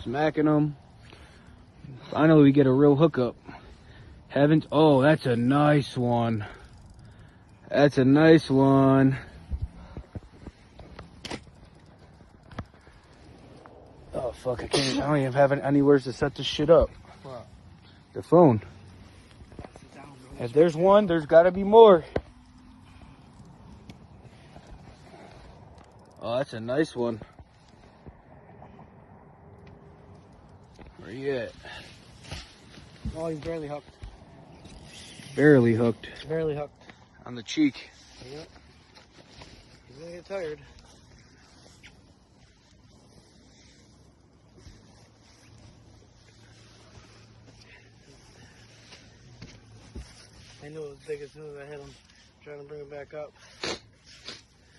Smacking them. Finally, we get a real hookup. Haven't. Oh, that's a nice one. That's a nice one. Oh fuck! I don't even have anywhere to set this shit up. What? The phone. If there's one, there's got to be more. Oh, that's a nice one. Where you at? Oh, he's barely hooked. Barely hooked. Barely hooked. On the cheek. Yep. He's gonna get tired. I knew it was big as soon as I hit him. Trying to bring him back up.